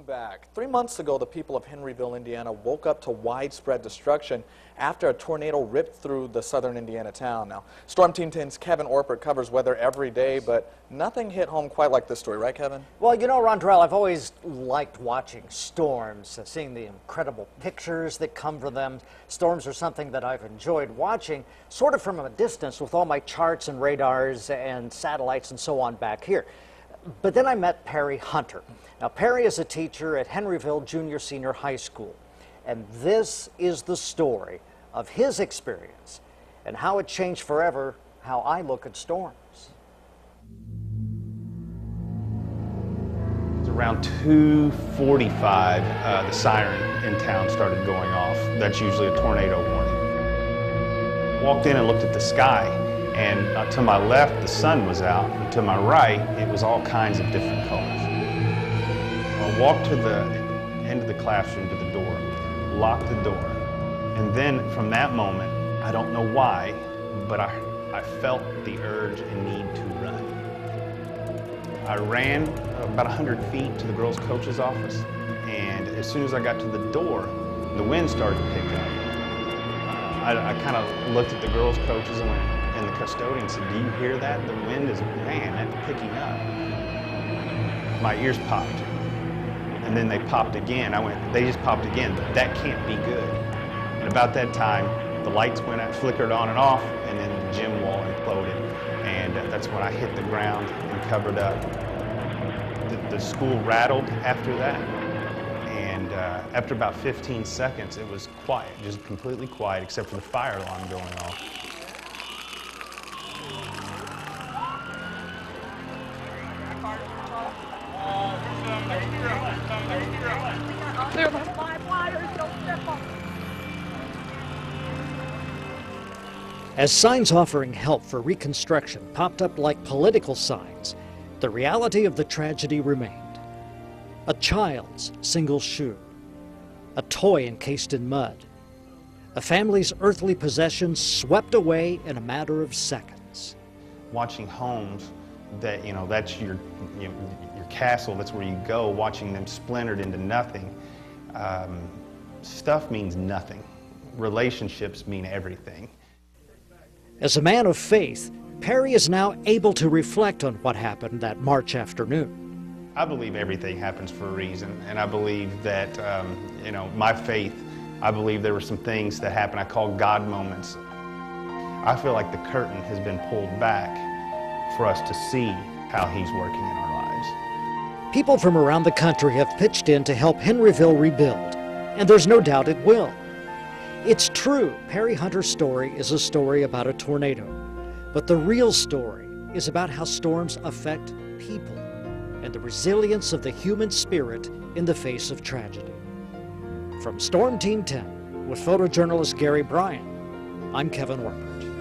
Back. 3 months ago, the people of Henryville, Indiana woke up to widespread destruction after a tornado ripped through the southern Indiana town. Now, Storm Team 10's Kevin Orpert covers weather every day, but nothing hit home quite like this story, right, Kevin? Well, you know, Rondrell, I've always liked watching storms, seeing the incredible pictures that come from them. Storms are something that I've enjoyed watching sort of from a distance with all my charts and radars and satellites and so on back here. But then I met Perry Hunter. Now, Perry is a teacher at Henryville Junior Senior High School, and this is the story of his experience and how it changed forever how I look at storms. Around 2:45, the siren in town started going off. That's usually a tornado warning. Walked in and looked at the sky, and to my left, the sun was out, and to my right, it was all kinds of different colors. I walked to the end of the classroom to the door, locked the door, and then from that moment, I don't know why, but I felt the urge and need to run. I ran about 100 feet to the girls' coach's office, and as soon as I got to the door, the wind started to pick up. I kind of looked at the girls' coaches and the custodian said, "Do you hear that? The wind is, man, that's picking up." My ears popped. And then they popped again. They just popped again. That can't be good. And about that time, the lights went out, flickered on and off, and then the gym wall imploded. And that's when I hit the ground and covered up. The school rattled after that. And after about 15 seconds, it was quiet, just completely quiet, except for the fire alarm going off. There's like 5 wires, don't step on. As signs offering help for reconstruction popped up like political signs, the reality of the tragedy remained. A child's single shoe, a toy encased in mud, a family's earthly possessions swept away in a matter of seconds. Watching homes that, that's your castle, that's where you go, watching them splintered into nothing. Stuff means nothing. Relationships mean everything. As a man of faith, Perry is now able to reflect on what happened that March afternoon. I believe everything happens for a reason, and I believe that, my faith, I believe there were some things that happened I call God moments. I feel like the curtain has been pulled back for us to see how He's working in our lives. People from around the country have pitched in to help Henryville rebuild, and there's no doubt it will. It's true, Perry Hunter's story is a story about a tornado, but the real story is about how storms affect people and the resilience of the human spirit in the face of tragedy. From Storm Team 10, with photojournalist Gary Bryan, I'm Kevin Orpert.